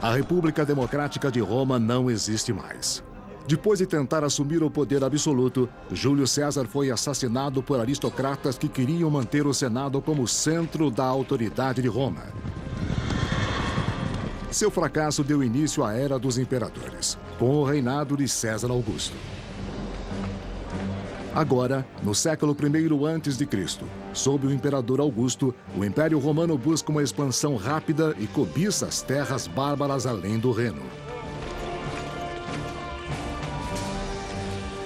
A República Democrática de Roma não existe mais. Depois de tentar assumir o poder absoluto, Júlio César foi assassinado por aristocratas que queriam manter o Senado como centro da autoridade de Roma. Seu fracasso deu início à Era dos Imperadores, com o reinado de César Augusto. Agora, no século I a.C., sob o imperador Augusto, o Império Romano busca uma expansão rápida e cobiça as terras bárbaras além do Reno.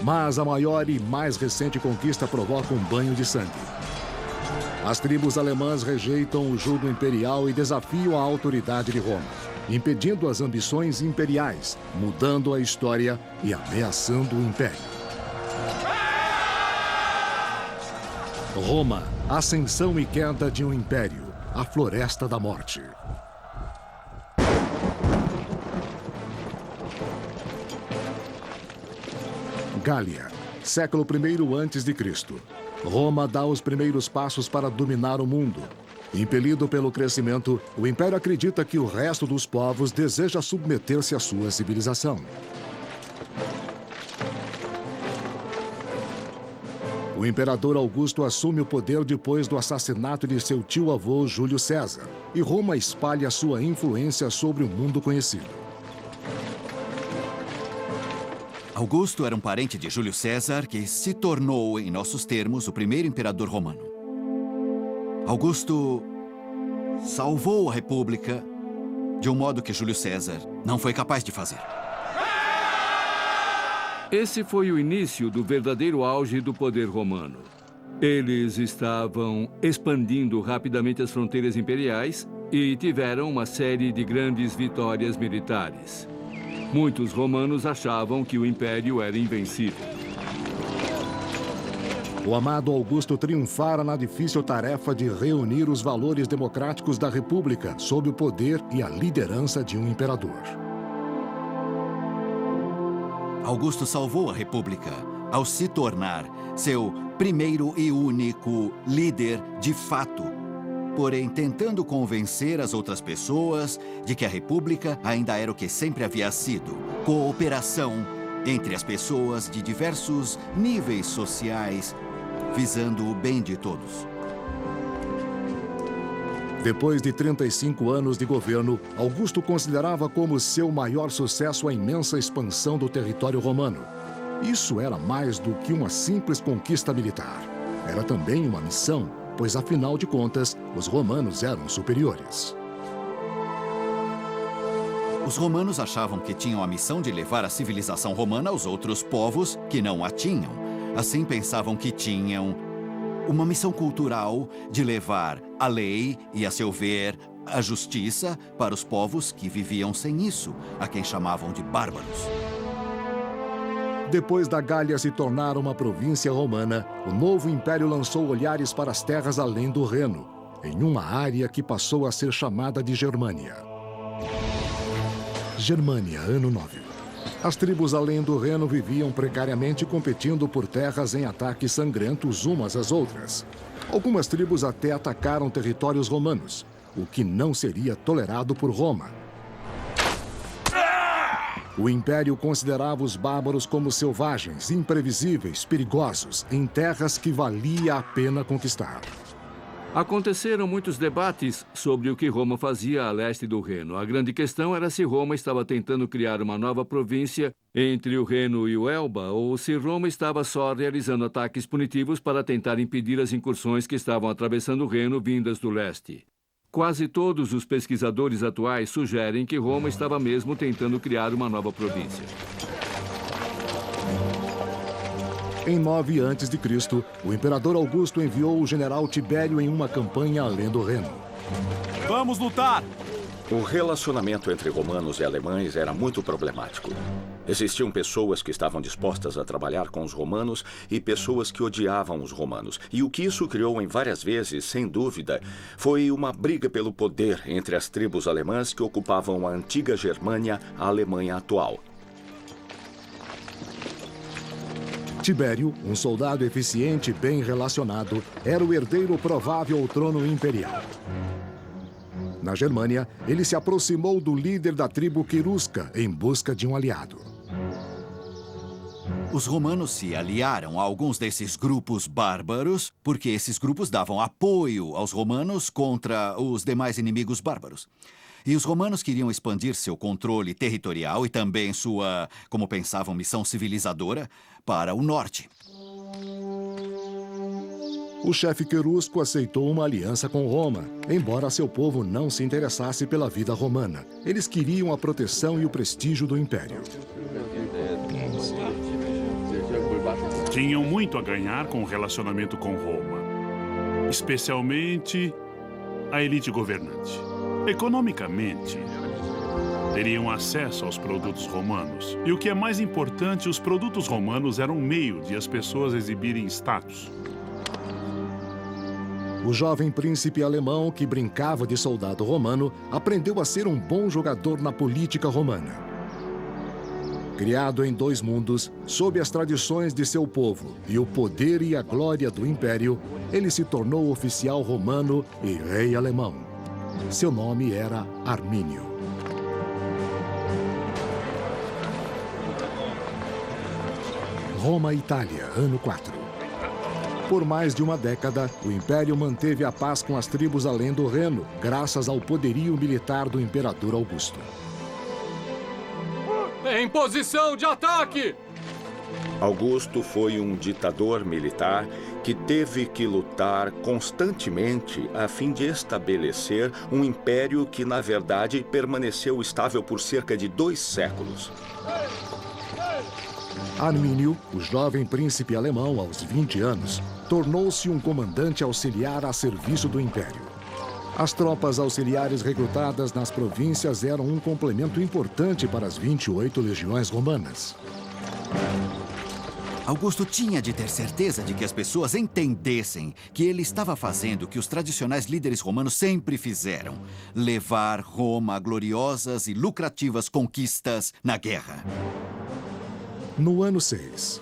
Mas a maior e mais recente conquista provoca um banho de sangue. As tribos alemãs rejeitam o jugo imperial e desafiam a autoridade de Roma, impedindo as ambições imperiais, mudando a história e ameaçando o Império. Roma, ascensão e queda de um império, a Floresta da Morte. Gália, século I a.C. Roma dá os primeiros passos para dominar o mundo. Impelido pelo crescimento, o Império acredita que o resto dos povos deseja submeter-se à sua civilização. O imperador Augusto assume o poder depois do assassinato de seu tio-avô Júlio César, e Roma espalha sua influência sobre o mundo conhecido. Augusto era um parente de Júlio César que se tornou, em nossos termos, o primeiro imperador romano. Augusto salvou a República de um modo que Júlio César não foi capaz de fazer. Esse foi o início do verdadeiro auge do poder romano. Eles estavam expandindo rapidamente as fronteiras imperiais e tiveram uma série de grandes vitórias militares. Muitos romanos achavam que o império era invencível. O amado Augusto triunfara na difícil tarefa de reunir os valores democráticos da República sob o poder e a liderança de um imperador. Augusto salvou a República ao se tornar seu primeiro e único líder de fato, porém tentando convencer as outras pessoas de que a República ainda era o que sempre havia sido: cooperação entre as pessoas de diversos níveis sociais, visando o bem de todos. Depois de 35 anos de governo, Augusto considerava como seu maior sucesso a imensa expansão do território romano. Isso era mais do que uma simples conquista militar. Era também uma missão, pois, afinal de contas, os romanos eram superiores. Os romanos achavam que tinham a missão de levar a civilização romana aos outros povos que não a tinham. Assim, pensavam que tinham uma missão cultural de levar a lei e, a seu ver, a justiça para os povos que viviam sem isso, a quem chamavam de bárbaros. Depois da Gália se tornar uma província romana, o novo império lançou olhares para as terras além do Reno, em uma área que passou a ser chamada de Germânia. Germânia, ano 9. As tribos além do Reno viviam precariamente competindo por terras em ataques sangrentos umas às outras. Algumas tribos até atacaram territórios romanos, o que não seria tolerado por Roma. O Império considerava os bárbaros como selvagens, imprevisíveis, perigosos, em terras que valia a pena conquistar. Aconteceram muitos debates sobre o que Roma fazia a leste do Reno. A grande questão era se Roma estava tentando criar uma nova província entre o Reno e o Elba, ou se Roma estava só realizando ataques punitivos para tentar impedir as incursões que estavam atravessando o Reno vindas do leste. Quase todos os pesquisadores atuais sugerem que Roma estava mesmo tentando criar uma nova província. Em 9 a.C., o imperador Augusto enviou o general Tibério em uma campanha além do Reno. Vamos lutar! O relacionamento entre romanos e alemães era muito problemático. Existiam pessoas que estavam dispostas a trabalhar com os romanos e pessoas que odiavam os romanos. E o que isso criou em várias vezes, sem dúvida, foi uma briga pelo poder entre as tribos alemãs que ocupavam a antiga Germânia, a Alemanha atual. Tibério, um soldado eficiente e bem relacionado, era o herdeiro provável ao trono imperial. Na Germânia, ele se aproximou do líder da tribo Querusca em busca de um aliado. Os romanos se aliaram a alguns desses grupos bárbaros porque esses grupos davam apoio aos romanos contra os demais inimigos bárbaros. E os romanos queriam expandir seu controle territorial e também sua, como pensavam, missão civilizadora para o norte. O chefe querusco aceitou uma aliança com Roma, embora seu povo não se interessasse pela vida romana. Eles queriam a proteção e o prestígio do império. Tinham muito a ganhar com o relacionamento com Roma, especialmente a elite governante. Economicamente, teriam acesso aos produtos romanos. E o que é mais importante, os produtos romanos eram um meio de as pessoas exibirem status. O jovem príncipe alemão, que brincava de soldado romano, aprendeu a ser um bom jogador na política romana. Criado em dois mundos, sob as tradições de seu povo e o poder e a glória do império, ele se tornou oficial romano e rei alemão. Seu nome era Armínio. Roma, Itália, ano 4. Por mais de uma década, o Império manteve a paz com as tribos além do Reno, graças ao poderio militar do imperador Augusto. Em posição de ataque! Augusto foi um ditador militar que teve que lutar constantemente a fim de estabelecer um império que, na verdade, permaneceu estável por cerca de 2 séculos. Armínio, o jovem príncipe alemão aos 20 anos, tornou-se um comandante auxiliar a serviço do Império. As tropas auxiliares recrutadas nas províncias eram um complemento importante para as 28 legiões romanas. Augusto tinha de ter certeza de que as pessoas entendessem que ele estava fazendo o que os tradicionais líderes romanos sempre fizeram: levar Roma a gloriosas e lucrativas conquistas na guerra. No ano 6,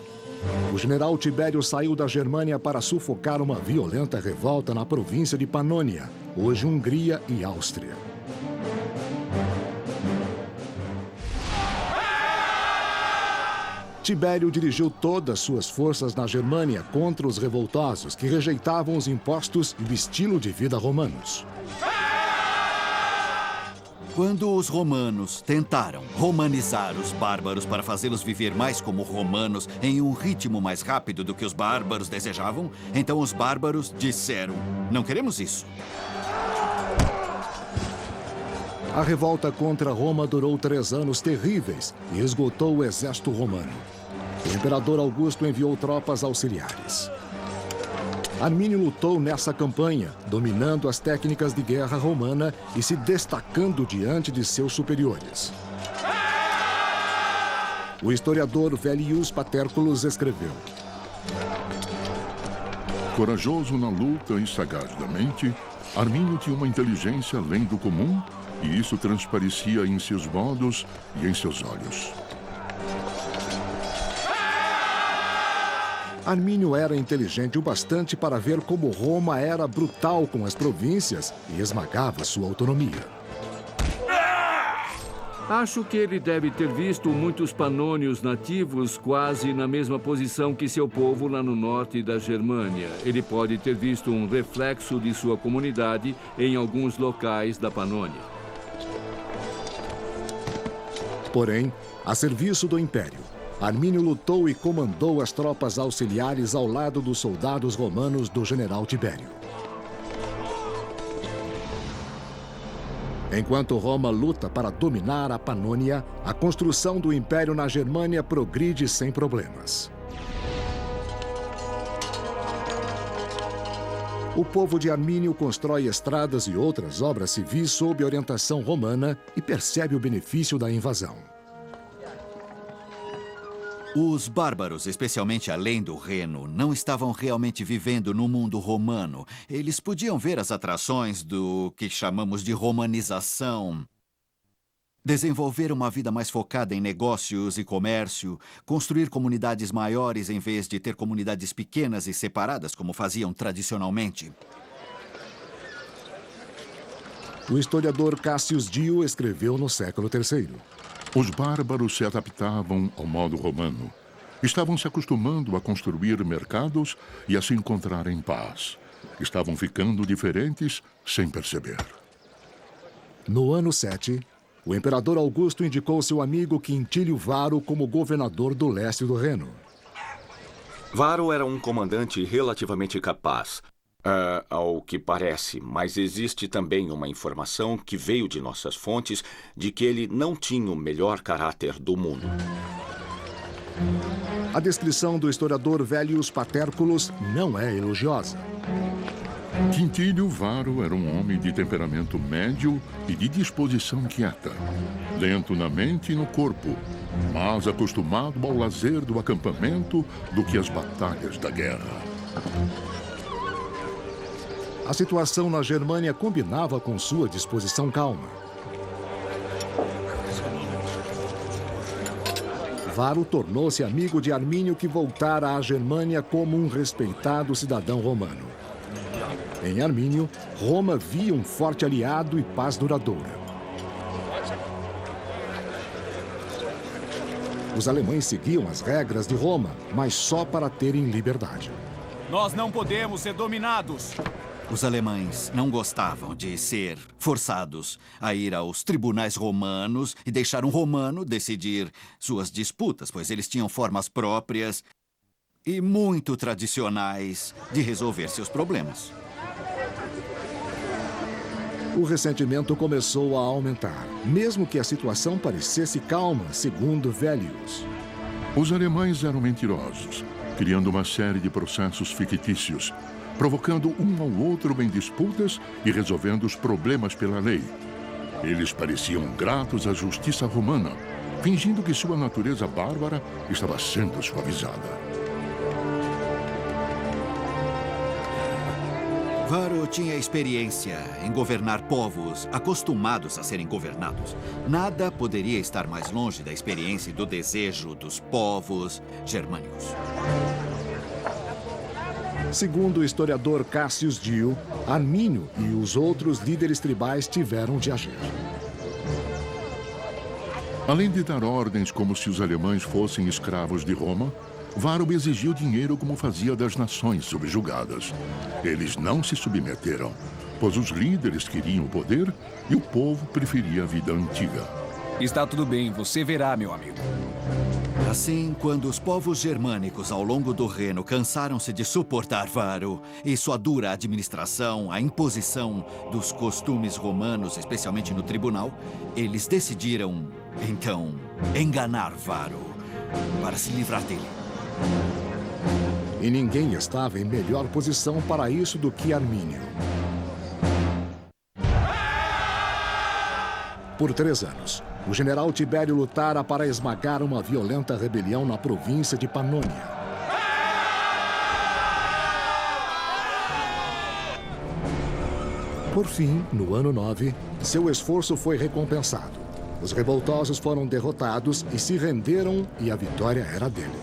o general Tibério saiu da Germânia para sufocar uma violenta revolta na província de Panônia, hoje Hungria e Áustria. Tibério dirigiu todas suas forças na Germânia contra os revoltosos que rejeitavam os impostos e o estilo de vida romanos. Quando os romanos tentaram romanizar os bárbaros para fazê-los viver mais como romanos em um ritmo mais rápido do que os bárbaros desejavam, então os bárbaros disseram: não queremos isso. A revolta contra Roma durou 3 anos terríveis e esgotou o exército romano. O imperador Augusto enviou tropas auxiliares. Armínio lutou nessa campanha, dominando as técnicas de guerra romana e se destacando diante de seus superiores. O historiador Velleius Paterculus escreveu: corajoso na luta e sagaz da mente, Armínio tinha uma inteligência além do comum, e isso transparecia em seus modos e em seus olhos. Armínio era inteligente o bastante para ver como Roma era brutal com as províncias e esmagava sua autonomia. Acho que ele deve ter visto muitos panônios nativos quase na mesma posição que seu povo lá no norte da Germânia. Ele pode ter visto um reflexo de sua comunidade em alguns locais da Panônia. Porém, a serviço do Império, Armínio lutou e comandou as tropas auxiliares ao lado dos soldados romanos do general Tibério. Enquanto Roma luta para dominar a Panônia, a construção do Império na Germânia progride sem problemas. O povo de Armínio constrói estradas e outras obras civis sob orientação romana e percebe o benefício da invasão. Os bárbaros, especialmente além do Reno, não estavam realmente vivendo no mundo romano. Eles podiam ver as atrações do que chamamos de romanização. Desenvolver uma vida mais focada em negócios e comércio, construir comunidades maiores em vez de ter comunidades pequenas e separadas, como faziam tradicionalmente. O historiador Cassius Dio escreveu no século III. Os bárbaros se adaptavam ao modo romano. Estavam se acostumando a construir mercados e a se encontrar em paz. Estavam ficando diferentes sem perceber. No ano 7, o imperador Augusto indicou seu amigo Quintílio Varo como governador do leste do Reno. Varo era um comandante relativamente capaz, ao que parece, mas existe também uma informação que veio de nossas fontes de que ele não tinha o melhor caráter do mundo. A descrição do historiador Vellius Paterculus não é elogiosa. Quintílio Varo era um homem de temperamento médio e de disposição quieta. Lento na mente e no corpo, mas acostumado ao lazer do acampamento do que às batalhas da guerra. A situação na Germânia combinava com sua disposição calma. Varo tornou-se amigo de Armínio, que voltara à Germânia como um respeitado cidadão romano. Em Armínio, Roma via um forte aliado e paz duradoura. Os alemães seguiam as regras de Roma, mas só para terem liberdade. Nós não podemos ser dominados. Os alemães não gostavam de ser forçados a ir aos tribunais romanos e deixar um romano decidir suas disputas, pois eles tinham formas próprias e muito tradicionais de resolver seus problemas. O ressentimento começou a aumentar, mesmo que a situação parecesse calma, segundo Vellius. Os alemães eram mentirosos, criando uma série de processos fictícios, provocando um ao outro em disputas e resolvendo os problemas pela lei. Eles pareciam gratos à justiça romana, fingindo que sua natureza bárbara estava sendo suavizada. Varo tinha experiência em governar povos acostumados a serem governados. Nada poderia estar mais longe da experiência e do desejo dos povos germânicos. Segundo o historiador Cassius Dio, Armínio e os outros líderes tribais tiveram de agir. Além de dar ordens como se os alemães fossem escravos de Roma, Varo exigiu dinheiro como fazia das nações subjugadas. Eles não se submeteram, pois os líderes queriam o poder e o povo preferia a vida antiga. Está tudo bem, você verá, meu amigo. Assim, quando os povos germânicos ao longo do Reno cansaram-se de suportar Varo e sua dura administração, a imposição dos costumes romanos, especialmente no tribunal, eles decidiram, então, enganar Varo para se livrar dele. E ninguém estava em melhor posição para isso do que Armínio. Por 3 anos, o general Tibério lutara para esmagar uma violenta rebelião na província de Panônia. Por fim, no ano 9, seu esforço foi recompensado. Os revoltosos foram derrotados e se renderam, e a vitória era dele.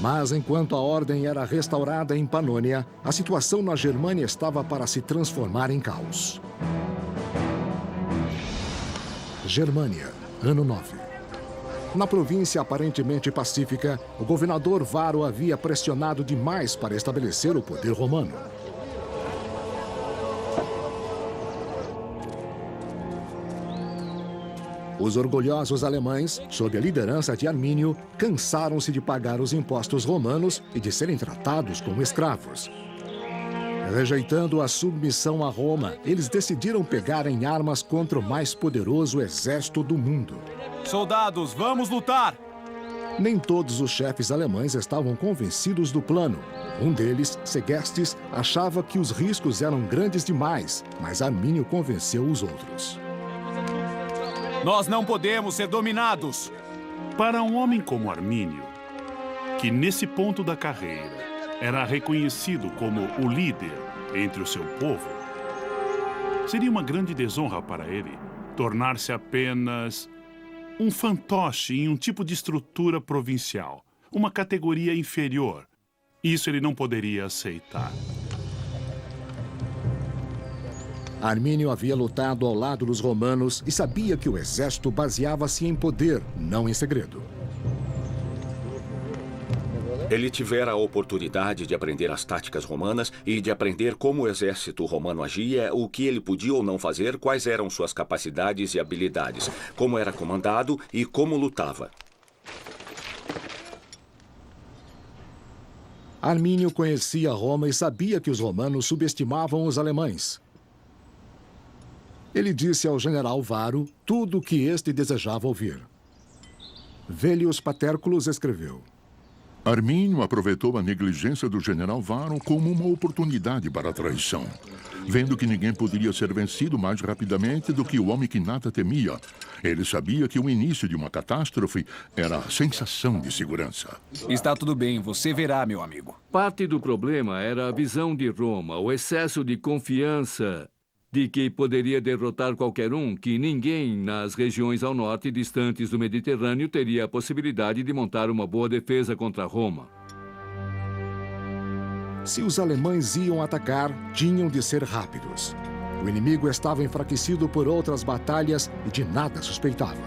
Mas enquanto a ordem era restaurada em Panônia, a situação na Germânia estava para se transformar em caos. Germânia, ano 9. Na província aparentemente pacífica, o governador Varo havia pressionado demais para estabelecer o poder romano. Os orgulhosos alemães, sob a liderança de Armínio, cansaram-se de pagar os impostos romanos e de serem tratados como escravos. Rejeitando a submissão a Roma, eles decidiram pegar em armas contra o mais poderoso exército do mundo. Soldados, vamos lutar! Nem todos os chefes alemães estavam convencidos do plano. Um deles, Segestes, achava que os riscos eram grandes demais, mas Armínio convenceu os outros. Nós não podemos ser dominados! Para um homem como Armínio, que nesse ponto da carreira era reconhecido como o líder entre o seu povo, seria uma grande desonra para ele tornar-se apenas um fantoche em um tipo de estrutura provincial, uma categoria inferior. Isso ele não poderia aceitar. Armínio havia lutado ao lado dos romanos e sabia que o exército baseava-se em poder, não em segredo. Ele tivera a oportunidade de aprender as táticas romanas e de aprender como o exército romano agia, o que ele podia ou não fazer, quais eram suas capacidades e habilidades, como era comandado e como lutava. Armínio conhecia Roma e sabia que os romanos subestimavam os alemães. Ele disse ao general Varo tudo o que este desejava ouvir. Vellius Paterculus escreveu: Armínio aproveitou a negligência do general Varo como uma oportunidade para a traição, vendo que ninguém poderia ser vencido mais rapidamente do que o homem que nada temia. Ele sabia que o início de uma catástrofe era a sensação de segurança. Está tudo bem, você verá, meu amigo. Parte do problema era a visão de Roma, o excesso de confiança de que poderia derrotar qualquer um, que ninguém nas regiões ao norte distantes do Mediterrâneo teria a possibilidade de montar uma boa defesa contra Roma. Se os alemães iam atacar, tinham de ser rápidos. O inimigo estava enfraquecido por outras batalhas e de nada suspeitava.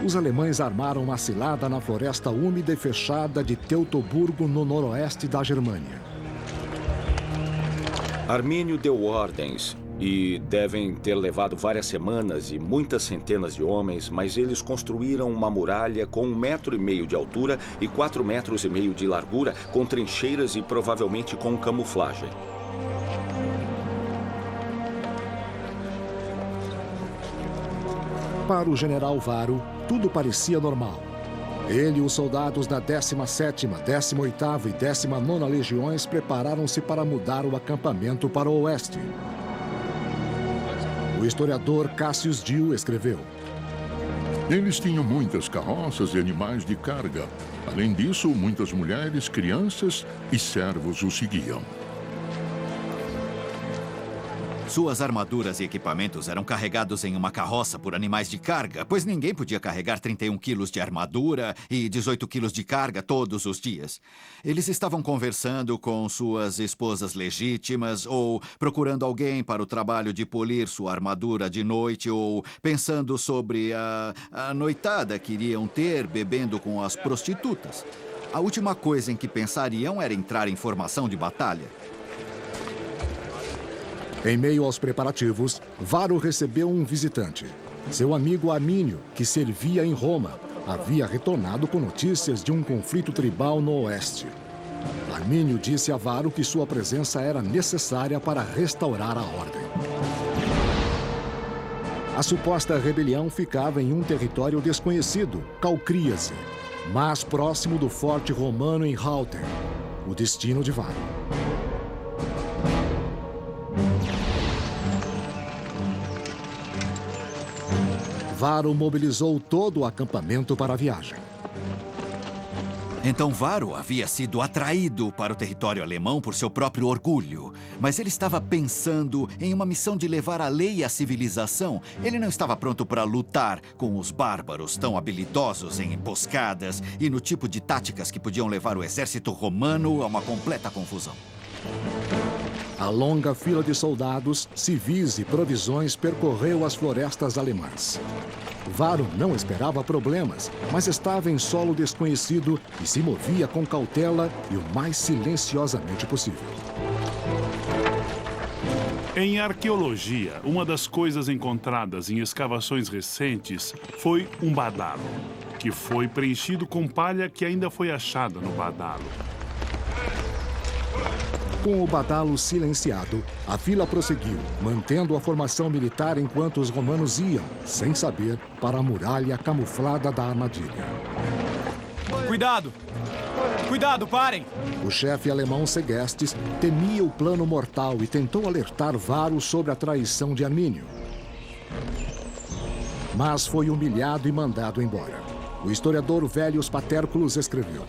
Os alemães armaram uma cilada na floresta úmida e fechada de Teutoburgo, no noroeste da Germânia. Armínio deu ordens e devem ter levado várias semanas e muitas centenas de homens, mas eles construíram uma muralha com 1,5 metro de altura e 4,5 metros de largura, com trincheiras e provavelmente com camuflagem. Para o general Varo, tudo parecia normal. Ele e os soldados da 17ª, 18ª e 19ª Legiões prepararam-se para mudar o acampamento para o oeste. O historiador Cassius Dio escreveu: Eles tinham muitas carroças e animais de carga. Além disso, muitas mulheres, crianças e servos o seguiam. Suas armaduras e equipamentos eram carregados em uma carroça por animais de carga, pois ninguém podia carregar 31 quilos de armadura e 18 quilos de carga todos os dias. Eles estavam conversando com suas esposas legítimas, ou procurando alguém para o trabalho de polir sua armadura de noite, ou pensando sobre a noitada que iriam ter bebendo com as prostitutas. A última coisa em que pensariam era entrar em formação de batalha. Em meio aos preparativos, Varo recebeu um visitante. Seu amigo Armínio, que servia em Roma, havia retornado com notícias de um conflito tribal no oeste. Armínio disse a Varo que sua presença era necessária para restaurar a ordem. A suposta rebelião ficava em um território desconhecido, Calcríase, mas próximo do forte romano em Halter, o destino de Varo. Varo mobilizou todo o acampamento para a viagem. Então Varo havia sido atraído para o território alemão por seu próprio orgulho. Mas ele estava pensando em uma missão de levar a lei e a civilização. Ele não estava pronto para lutar com os bárbaros tão habilidosos em emboscadas e no tipo de táticas que podiam levar o exército romano a uma completa confusão. A longa fila de soldados, civis e provisões percorreu as florestas alemãs. Varo não esperava problemas, mas estava em solo desconhecido e se movia com cautela e o mais silenciosamente possível. Em arqueologia, uma das coisas encontradas em escavações recentes foi um badalo, que foi preenchido com palha que ainda foi achada no badalo. Com o badalo silenciado, a fila prosseguiu, mantendo a formação militar enquanto os romanos iam, sem saber, para a muralha camuflada da armadilha. Cuidado! Cuidado, parem! O chefe alemão Segestes temia o plano mortal e tentou alertar Varo sobre a traição de Armínio. Mas foi humilhado e mandado embora. O historiador Vellius Paterculus escreveu: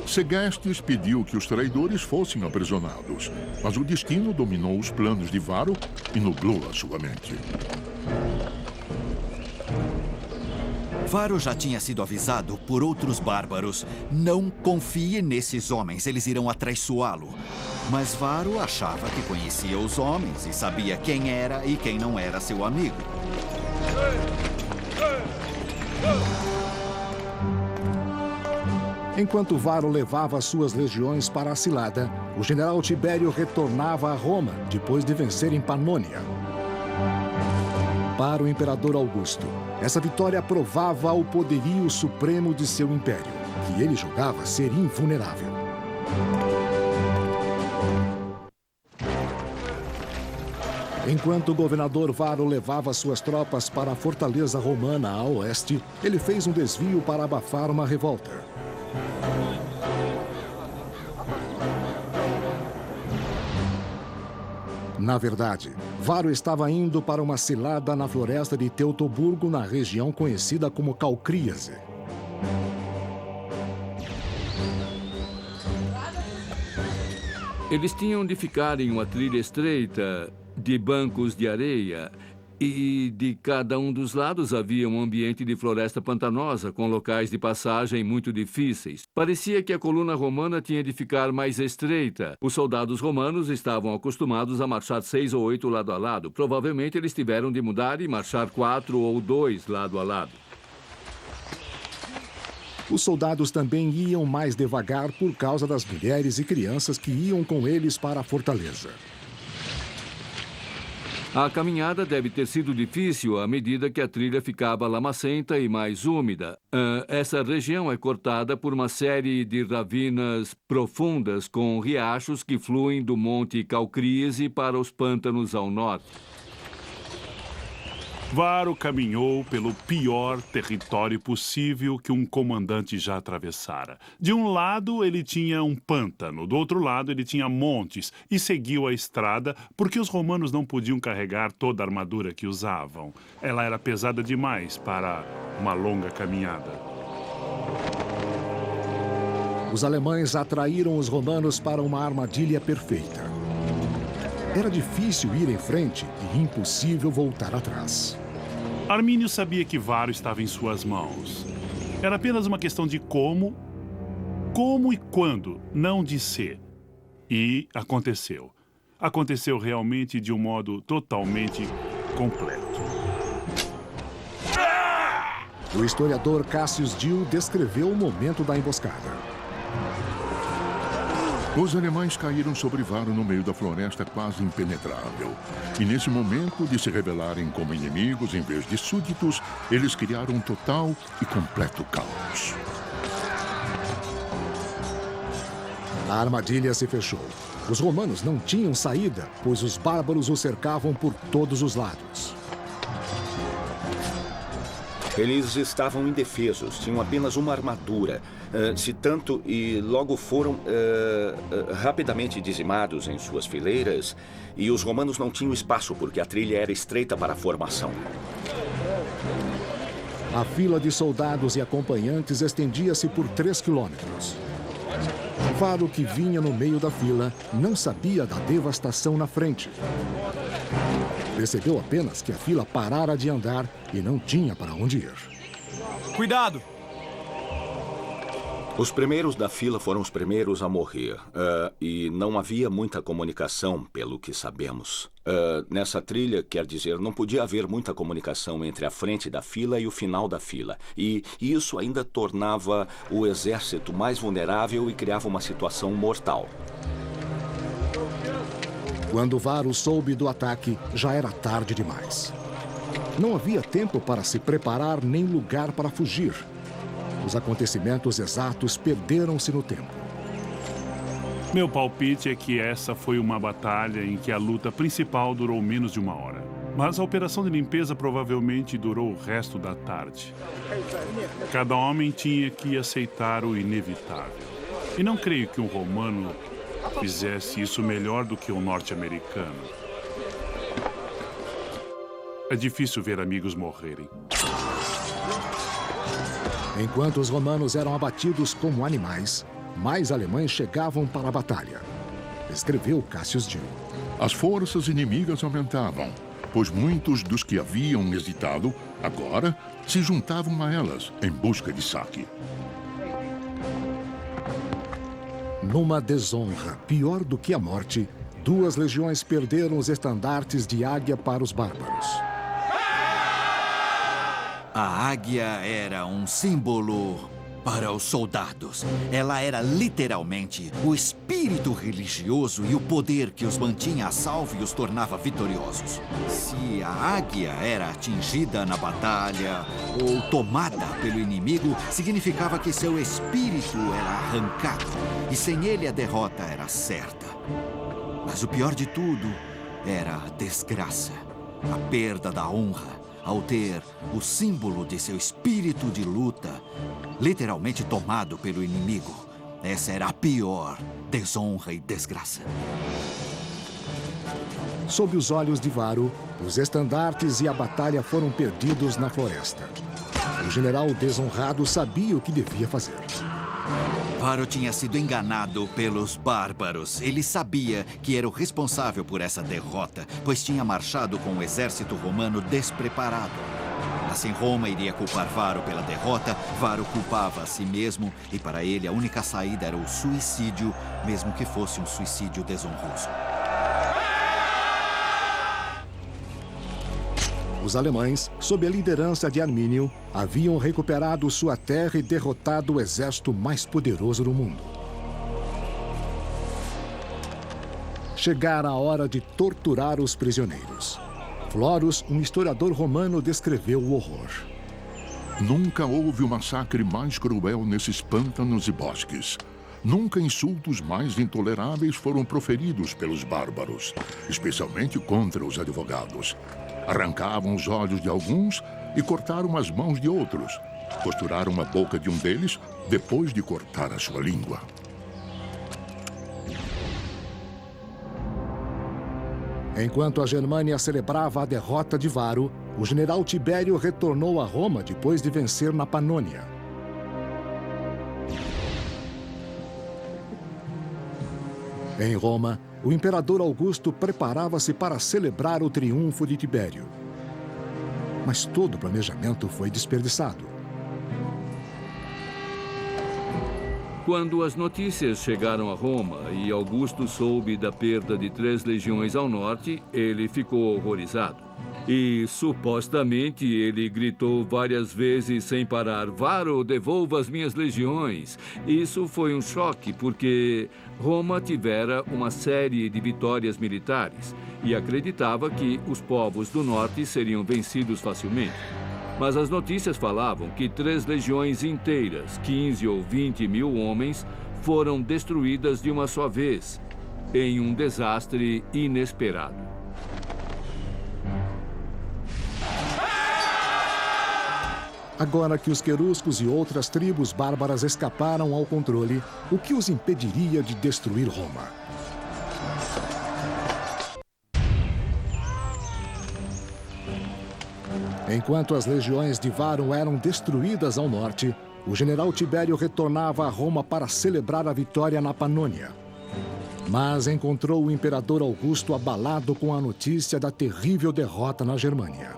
Segestes pediu que os traidores fossem aprisionados, mas o destino dominou os planos de Varo e nublou a sua mente. Varo já tinha sido avisado por outros bárbaros. Não confie nesses homens, eles irão atraiçoá-lo. Mas Varro achava que conhecia os homens e sabia quem era e quem não era seu amigo. Enquanto Varro levava suas legiões para a cilada, o general Tibério retornava a Roma, depois de vencer em Panônia. Para o imperador Augusto, essa vitória provava o poderio supremo de seu império, que ele julgava ser invulnerável. Enquanto o governador Varro levava suas tropas para a fortaleza romana a oeste, ele fez um desvio para abafar uma revolta. Na verdade, Varro estava indo para uma cilada na floresta de Teutoburgo, na região conhecida como Calcríase. Eles tinham de ficar em uma trilha estreita de bancos de areia e de cada um dos lados havia um ambiente de floresta pantanosa com locais de passagem muito difíceis. Parecia que a coluna romana tinha de ficar mais estreita. Os soldados romanos estavam acostumados a marchar 6 ou 8 lado a lado. Provavelmente eles tiveram de mudar e marchar 4 ou 2 lado a lado. Os soldados também iam mais devagar por causa das mulheres e crianças que iam com eles para a fortaleza. A caminhada deve ter sido difícil à medida que a trilha ficava lamacenta e mais úmida. Essa região é cortada por uma série de ravinas profundas com riachos que fluem do Monte Calcríase para os pântanos ao norte. Varro caminhou pelo pior território possível que um comandante já atravessara. De um lado, ele tinha um pântano, do outro lado, ele tinha montes, e seguiu a estrada porque os romanos não podiam carregar toda a armadura que usavam. Ela era pesada demais para uma longa caminhada. Os alemães atraíram os romanos para uma armadilha perfeita. Era difícil ir em frente e impossível voltar atrás. Armínio sabia que Varro estava em suas mãos. Era apenas uma questão de como e quando, não de se. E aconteceu. Aconteceu realmente de um modo totalmente completo. O historiador Cassius Dio descreveu o momento da emboscada. Os alemães caíram sobre Varro no meio da floresta quase impenetrável. E nesse momento de se revelarem como inimigos em vez de súditos, eles criaram um total e completo caos. A armadilha se fechou. Os romanos não tinham saída, pois os bárbaros os cercavam por todos os lados. Eles estavam indefesos, tinham apenas uma armadura, se tanto, e logo foram rapidamente dizimados em suas fileiras, e os romanos não tinham espaço porque a trilha era estreita para a formação. A fila de soldados e acompanhantes estendia-se por 3 quilômetros. Varro, que vinha no meio da fila, não sabia da devastação na frente. Percebeu apenas que a fila parara de andar e não tinha para onde ir. Cuidado! Os primeiros da fila foram os primeiros a morrer. E não havia muita comunicação, pelo que sabemos. Nessa trilha, quer dizer, não podia haver muita comunicação entre a frente da fila e o final da fila. E isso ainda tornava o exército mais vulnerável e criava uma situação mortal. Quando Varro soube do ataque, já era tarde demais. Não havia tempo para se preparar nem lugar para fugir. Os acontecimentos exatos perderam-se no tempo. Meu palpite é que essa foi uma batalha em que a luta principal durou menos de 1 hora. Mas a operação de limpeza provavelmente durou o resto da tarde. Cada homem tinha que aceitar o inevitável. E não creio que um romano fizesse isso melhor do que um norte-americano. É difícil ver amigos morrerem. Enquanto os romanos eram abatidos como animais, mais alemães chegavam para a batalha. Escreveu Cassius Dio. As forças inimigas aumentavam, pois muitos dos que haviam hesitado, agora se juntavam a elas em busca de saque. Numa desonra pior do que a morte, 2 legiões perderam os estandartes de águia para os bárbaros. A águia era um símbolo para os soldados. Ela era literalmente o espírito religioso e o poder que os mantinha a salvo e os tornava vitoriosos. Se a águia era atingida na batalha ou tomada pelo inimigo, significava que seu espírito era arrancado e sem ele a derrota era certa. Mas o pior de tudo era a desgraça, a perda da honra, ao ter o símbolo de seu espírito de luta literalmente tomado pelo inimigo. Essa era a pior desonra e desgraça. Sob os olhos de Varro, os estandartes e a batalha foram perdidos na floresta. O general desonrado sabia o que devia fazer. Varro tinha sido enganado pelos bárbaros. Ele sabia que era o responsável por essa derrota, pois tinha marchado com o exército romano despreparado. Assim, Roma iria culpar Varro pela derrota, Varro culpava a si mesmo, e para ele a única saída era o suicídio, mesmo que fosse um suicídio desonroso. Os alemães, sob a liderança de Armínio, haviam recuperado sua terra e derrotado o exército mais poderoso do mundo. Chegara a hora de torturar os prisioneiros. Florus, um historiador romano, descreveu o horror. Nunca houve um massacre mais cruel nesses pântanos e bosques. Nunca insultos mais intoleráveis foram proferidos pelos bárbaros, especialmente contra os advogados. Arrancavam os olhos de alguns e cortaram as mãos de outros. Costuraram a boca de um deles depois de cortar a sua língua. Enquanto a Germânia celebrava a derrota de Varro, o general Tibério retornou a Roma depois de vencer na Panônia. Em Roma, o imperador Augusto preparava-se para celebrar o triunfo de Tibério. Mas todo o planejamento foi desperdiçado. Quando as notícias chegaram a Roma e Augusto soube da perda de 3 legiões ao norte, ele ficou horrorizado. E, supostamente, ele gritou várias vezes sem parar: Varro, devolva as minhas legiões. Isso foi um choque, porque Roma tivera uma série de vitórias militares e acreditava que os povos do norte seriam vencidos facilmente. Mas as notícias falavam que 3 legiões inteiras, 15 ou 20 mil homens, foram destruídas de uma só vez, em um desastre inesperado. Agora que os queruscos e outras tribos bárbaras escaparam ao controle, o que os impediria de destruir Roma? Enquanto as legiões de Varro eram destruídas ao norte, o general Tibério retornava a Roma para celebrar a vitória na Panônia. Mas encontrou o imperador Augusto abalado com a notícia da terrível derrota na Germânia.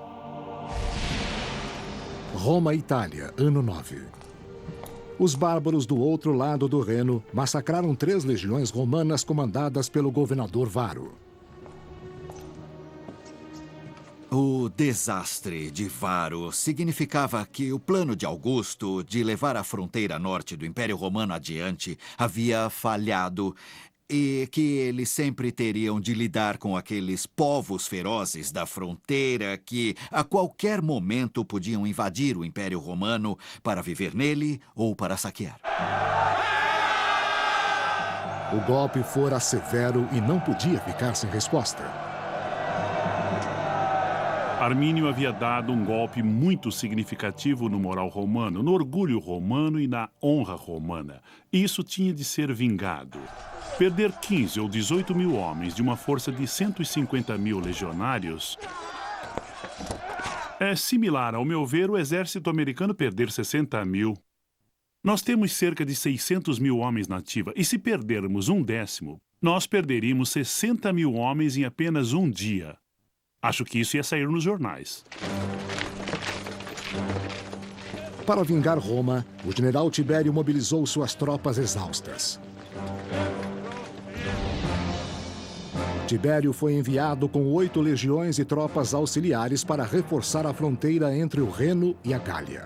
Roma, Itália, ano 9. Os bárbaros do outro lado do Reno massacraram 3 legiões romanas comandadas pelo governador Varro. O desastre de Varro significava que o plano de Augusto de levar a fronteira norte do Império Romano adiante havia falhado e que eles sempre teriam de lidar com aqueles povos ferozes da fronteira que, a qualquer momento, podiam invadir o Império Romano para viver nele ou para saquear. O golpe fora severo e não podia ficar sem resposta. Armínio havia dado um golpe muito significativo no moral romano, no orgulho romano e na honra romana. Isso tinha de ser vingado. Perder 15 ou 18 mil homens de uma força de 150 mil legionários é similar, ao meu ver, o exército americano perder 60 mil. Nós temos cerca de 600 mil homens na ativa, e se perdermos 1/10, nós perderíamos 60 mil homens em apenas um dia. Acho que isso ia sair nos jornais. Para vingar Roma, o general Tibério mobilizou suas tropas exaustas. Tibério foi enviado com 8 legiões e tropas auxiliares para reforçar a fronteira entre o Reno e a Gália.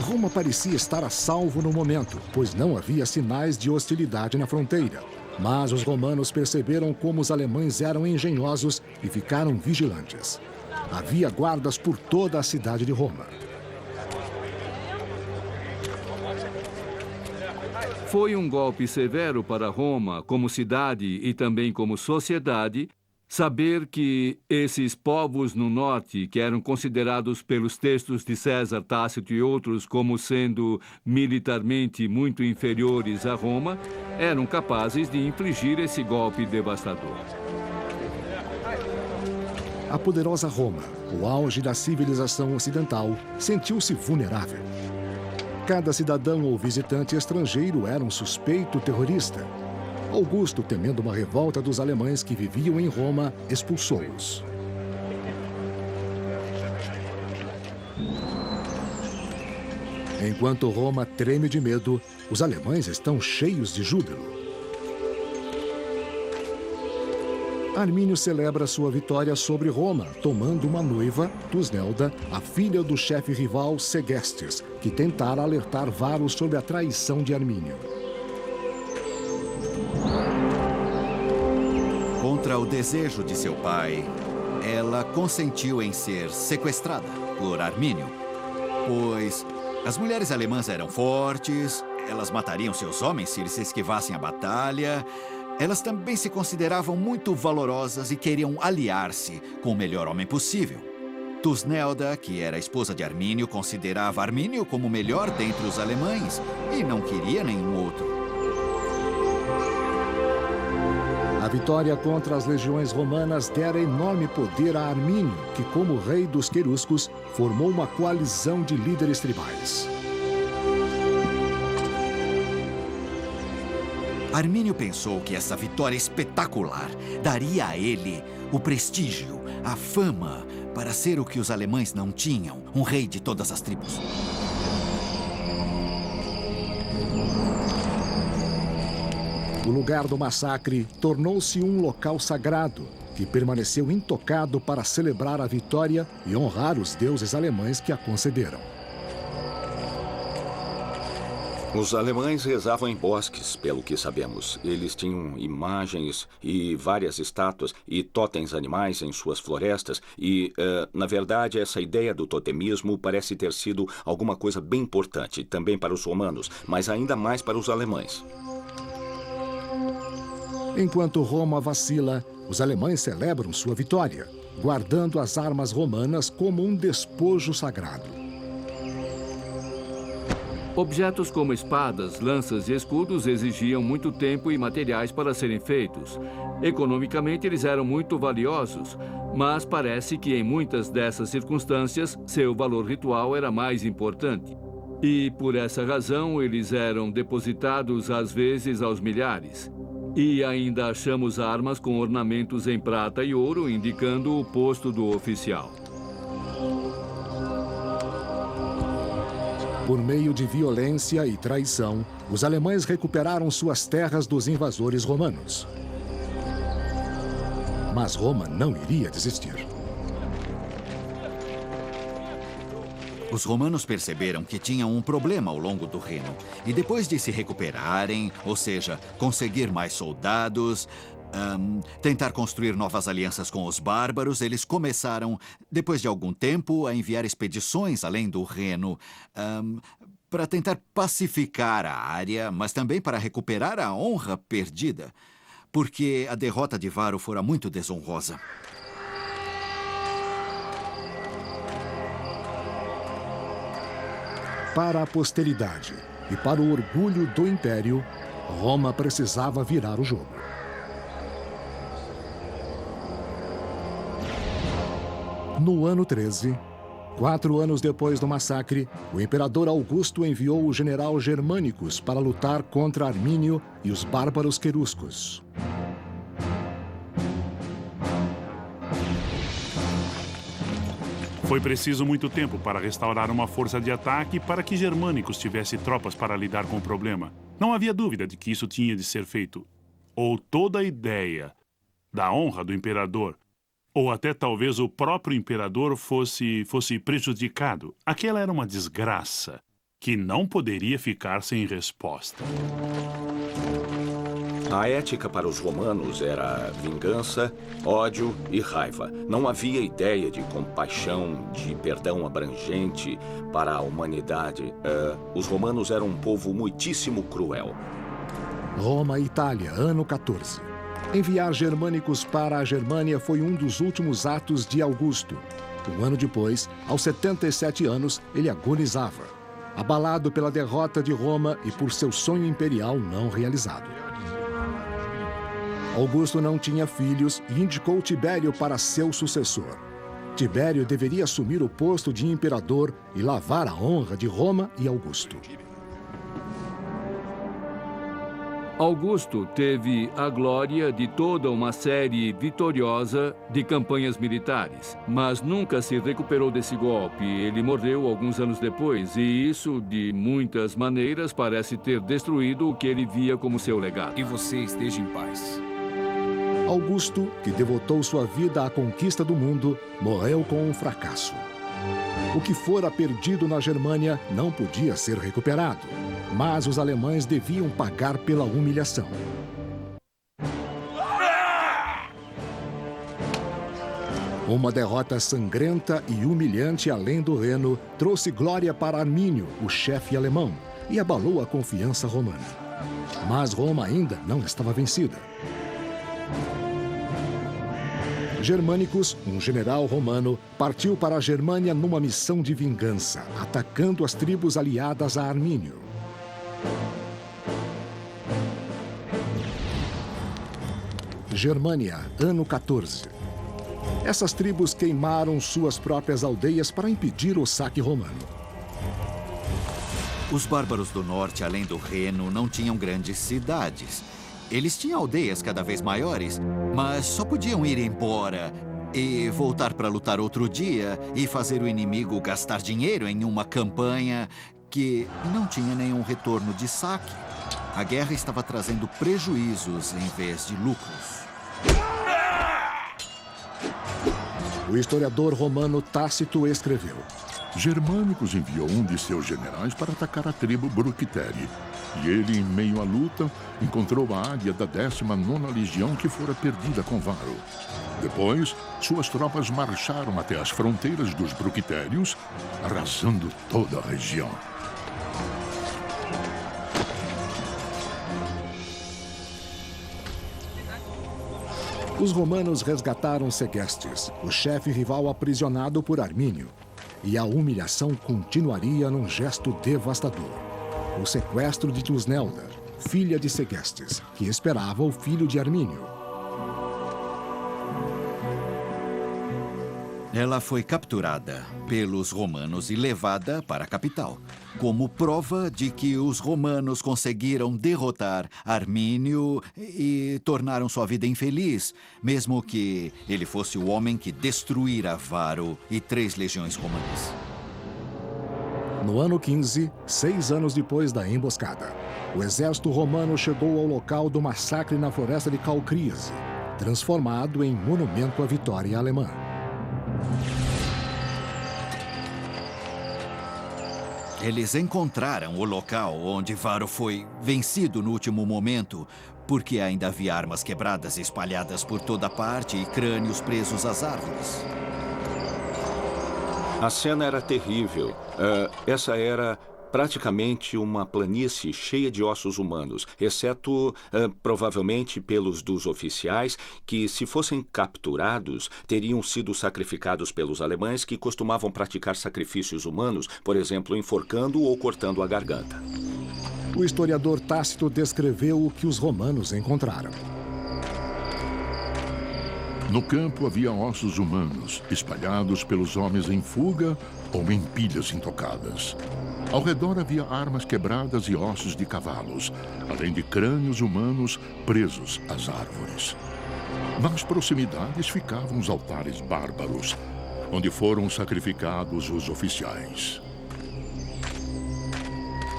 Roma parecia estar a salvo no momento, pois não havia sinais de hostilidade na fronteira. Mas os romanos perceberam como os alemães eram engenhosos e ficaram vigilantes. Havia guardas por toda a cidade de Roma. Foi um golpe severo para Roma, como cidade e também como sociedade, saber que esses povos no norte, que eram considerados pelos textos de César, Tácito e outros como sendo militarmente muito inferiores a Roma, eram capazes de infligir esse golpe devastador. A poderosa Roma, o auge da civilização ocidental, sentiu-se vulnerável. Cada cidadão ou visitante estrangeiro era um suspeito terrorista. Augusto, temendo uma revolta dos alemães que viviam em Roma, expulsou-os. Enquanto Roma treme de medo, os alemães estão cheios de júbilo. Armínio celebra sua vitória sobre Roma, tomando uma noiva, Tusnelda, a filha do chefe rival Segestes, que tentara alertar Varus sobre a traição de Armínio. Contra o desejo de seu pai, ela consentiu em ser sequestrada por Armínio, pois as mulheres alemãs eram fortes, elas matariam seus homens se eles esquivassem a batalha. Elas também se consideravam muito valorosas e queriam aliar-se com o melhor homem possível. Tusnelda, que era a esposa de Armínio, considerava Armínio como o melhor dentre os alemães e não queria nenhum outro. A vitória contra as legiões romanas dera enorme poder a Armínio, que, como rei dos queruscos, formou uma coalizão de líderes tribais. Armínio pensou que essa vitória espetacular daria a ele o prestígio, a fama, para ser o que os alemães não tinham, um rei de todas as tribos. O lugar do massacre tornou-se um local sagrado, que permaneceu intocado para celebrar a vitória e honrar os deuses alemães que a concederam. Os alemães rezavam em bosques, pelo que sabemos. Eles tinham imagens e várias estátuas e totens animais em suas florestas. E, na verdade, essa ideia do totemismo parece ter sido alguma coisa bem importante, também para os romanos, mas ainda mais para os alemães. Enquanto Roma vacila, os alemães celebram sua vitória, guardando as armas romanas como um despojo sagrado. Objetos como espadas, lanças e escudos exigiam muito tempo e materiais para serem feitos. Economicamente, eles eram muito valiosos, mas parece que em muitas dessas circunstâncias, seu valor ritual era mais importante. E, por essa razão, eles eram depositados às vezes aos milhares. E ainda achamos armas com ornamentos em prata e ouro, indicando o posto do oficial. Por meio de violência e traição, os alemães recuperaram suas terras dos invasores romanos. Mas Roma não iria desistir. Os romanos perceberam que tinham um problema ao longo do Reno. E depois de se recuperarem, ou seja, conseguir mais soldados, tentar construir novas alianças com os bárbaros, eles começaram, depois de algum tempo, a enviar expedições além do Reno para tentar pacificar a área, mas também para recuperar a honra perdida, porque a derrota de Varo fora muito desonrosa. Para a posteridade e para o orgulho do Império, Roma precisava virar o jogo. No ano 13, 4 anos depois do massacre, o imperador Augusto enviou o general Germânicos para lutar contra Armínio e os bárbaros queruscos. Foi preciso muito tempo para restaurar uma força de ataque para que Germânicos tivesse tropas para lidar com o problema. Não havia dúvida de que isso tinha de ser feito. Ou toda a ideia da honra do imperador, ou até talvez o próprio imperador fosse prejudicado. Aquela era uma desgraça que não poderia ficar sem resposta. A ética para os romanos era vingança, ódio e raiva. Não havia ideia de compaixão, de perdão abrangente para a humanidade. Os romanos eram um povo muitíssimo cruel. Roma e Itália, ano 14. Enviar germânicos para a Germânia foi um dos últimos atos de Augusto. Um ano depois, aos 77 anos, ele agonizava, abalado pela derrota de Roma e por seu sonho imperial não realizado. Augusto não tinha filhos e indicou Tibério para seu sucessor. Tibério deveria assumir o posto de imperador e lavar a honra de Roma e Augusto. Augusto teve a glória de toda uma série vitoriosa de campanhas militares, mas nunca se recuperou desse golpe. Ele morreu alguns anos depois e isso, de muitas maneiras, parece ter destruído o que ele via como seu legado. E você esteja em paz. Augusto, que devotou sua vida à conquista do mundo, morreu com um fracasso. O que fora perdido na Germânia não podia ser recuperado, mas os alemães deviam pagar pela humilhação. Uma derrota sangrenta e humilhante além do Reno trouxe glória para Armínio, o chefe alemão, e abalou a confiança romana. Mas Roma ainda não estava vencida. Germânicus, um general romano, partiu para a Germânia numa missão de vingança, atacando as tribos aliadas a Armínio. Germânia, ano 14. Essas tribos queimaram suas próprias aldeias para impedir o saque romano. Os bárbaros do norte, além do Reno, não tinham grandes cidades. Eles tinham aldeias cada vez maiores, mas só podiam ir embora e voltar para lutar outro dia e fazer o inimigo gastar dinheiro em uma campanha que não tinha nenhum retorno de saque. A guerra estava trazendo prejuízos em vez de lucros. O historiador romano Tácito escreveu: Germânicos enviou um de seus generais para atacar a tribo Bructeri. E ele, em meio à luta, encontrou a águia da 19ª Legião que fora perdida com Varo. Depois, suas tropas marcharam até as fronteiras dos Bructérios, arrasando toda a região. Os romanos resgataram Segestes, o chefe rival aprisionado por Armínio. E a humilhação continuaria num gesto devastador: o sequestro de Tusnelda, filha de Segestes, que esperava o filho de Armínio. Ela foi capturada pelos romanos e levada para a capital, como prova de que os romanos conseguiram derrotar Armínio e tornaram sua vida infeliz, mesmo que ele fosse o homem que destruíra Varo e 3 legiões romanas. No ano 15, 6 anos depois da emboscada, o exército romano chegou ao local do massacre na floresta de Calcríase, transformado em monumento à vitória alemã. Eles encontraram o local onde Varo foi vencido no último momento, porque ainda havia armas quebradas espalhadas por toda parte e crânios presos às árvores. A cena era terrível. Essa era praticamente uma planície cheia de ossos humanos, exceto, provavelmente, pelos dos oficiais, que, se fossem capturados, teriam sido sacrificados pelos alemães, que costumavam praticar sacrifícios humanos, por exemplo, enforcando ou cortando a garganta. O historiador Tácito descreveu o que os romanos encontraram. No campo havia ossos humanos, espalhados pelos homens em fuga ou em pilhas intocadas. Ao redor havia armas quebradas e ossos de cavalos, além de crânios humanos presos às árvores. Nas proximidades ficavam os altares bárbaros, onde foram sacrificados os oficiais.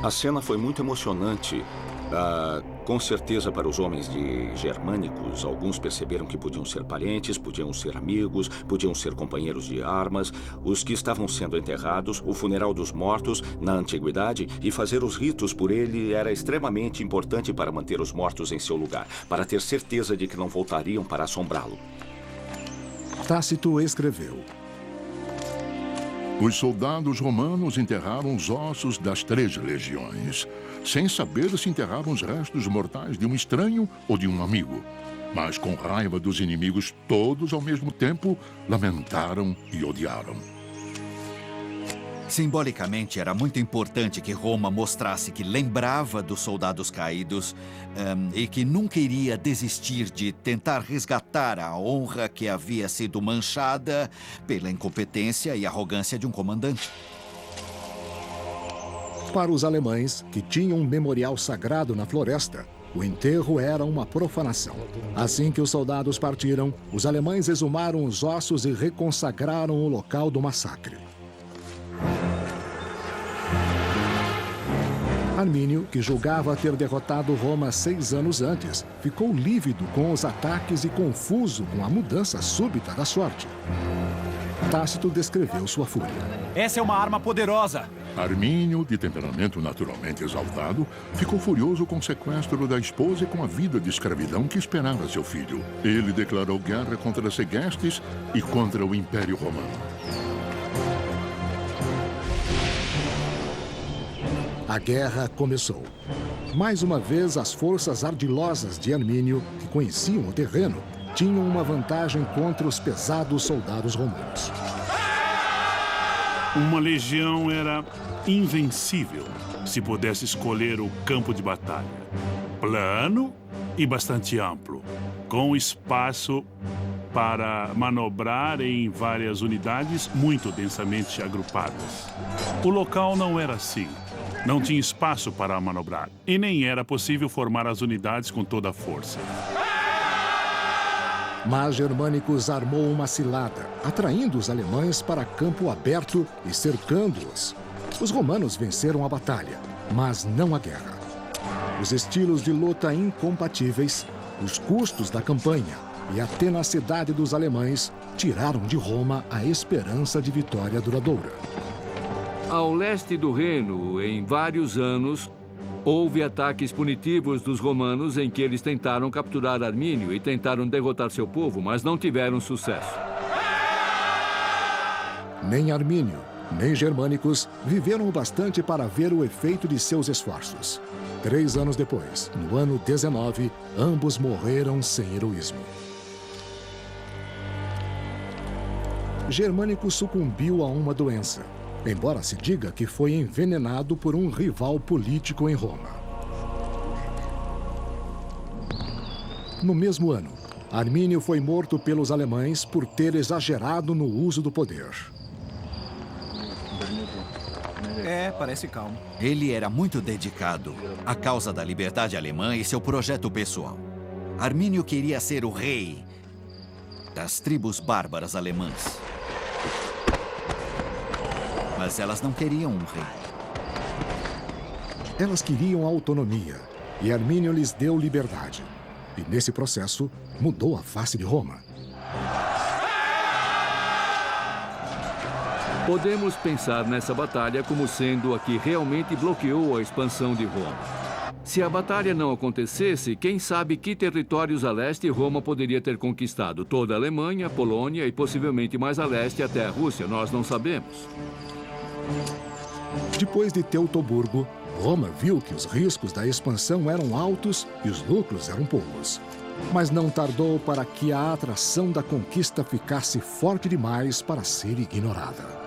A cena foi muito emocionante, Com certeza, para os homens germânicos, alguns perceberam que podiam ser parentes, podiam ser amigos, podiam ser companheiros de armas, os que estavam sendo enterrados, o funeral dos mortos na antiguidade, e fazer os ritos por ele era extremamente importante para manter os mortos em seu lugar, para ter certeza de que não voltariam para assombrá-lo. Tácito escreveu: Os soldados romanos enterraram os ossos das 3 legiões, sem saber se enterravam os restos mortais de um estranho ou de um amigo. Mas com raiva dos inimigos, todos ao mesmo tempo lamentaram e odiaram. Simbolicamente, era muito importante que Roma mostrasse que lembrava dos soldados caídos e que nunca iria desistir de tentar resgatar a honra que havia sido manchada pela incompetência e arrogância de um comandante. Para os alemães, que tinham um memorial sagrado na floresta, o enterro era uma profanação. Assim que os soldados partiram, os alemães exumaram os ossos e reconsagraram o local do massacre. Armínio, que julgava ter derrotado Roma 6 anos antes, ficou lívido com os ataques e confuso com a mudança súbita da sorte. Tácito descreveu sua fúria. Essa é uma arma poderosa. Armínio, de temperamento naturalmente exaltado, ficou furioso com o sequestro da esposa e com a vida de escravidão que esperava seu filho. Ele declarou guerra contra Segestes e contra o Império Romano. A guerra começou. Mais uma vez, as forças ardilosas de Armínio, que conheciam o terreno, tinham uma vantagem contra os pesados soldados romanos. Uma legião era invencível se pudesse escolher o campo de batalha. Plano e bastante amplo, com espaço para manobrar em várias unidades muito densamente agrupadas. O local não era assim. Não tinha espaço para manobrar e nem era possível formar as unidades com toda a força. Mas Germânicos armou uma cilada, atraindo os alemães para campo aberto e cercando-os. Os romanos venceram a batalha, mas não a guerra. Os estilos de luta incompatíveis, os custos da campanha e a tenacidade dos alemães tiraram de Roma a esperança de vitória duradoura. Ao leste do Reno, em vários anos, houve ataques punitivos dos romanos em que eles tentaram capturar Armínio e tentaram derrotar seu povo, mas não tiveram sucesso. Nem Armínio, nem Germânicos viveram o bastante para ver o efeito de seus esforços. 3 anos depois, no ano 19, ambos morreram sem heroísmo. Germânico sucumbiu a uma doença, embora se diga que foi envenenado por um rival político em Roma. No mesmo ano, Armínio foi morto pelos alemães por ter exagerado no uso do poder. Parece calmo. Ele era muito dedicado à causa da liberdade alemã e seu projeto pessoal. Armínio queria ser o rei das tribos bárbaras alemãs. Mas elas não queriam um rei. Elas queriam autonomia, e Armínio lhes deu liberdade. E nesse processo, mudou a face de Roma. Podemos pensar nessa batalha como sendo a que realmente bloqueou a expansão de Roma. Se a batalha não acontecesse, quem sabe que territórios a leste Roma poderia ter conquistado? Toda a Alemanha, Polônia e possivelmente mais a leste até a Rússia, nós não sabemos. Depois de Teutoburgo, Roma viu que os riscos da expansão eram altos e os lucros eram poucos. Mas não tardou para que a atração da conquista ficasse forte demais para ser ignorada.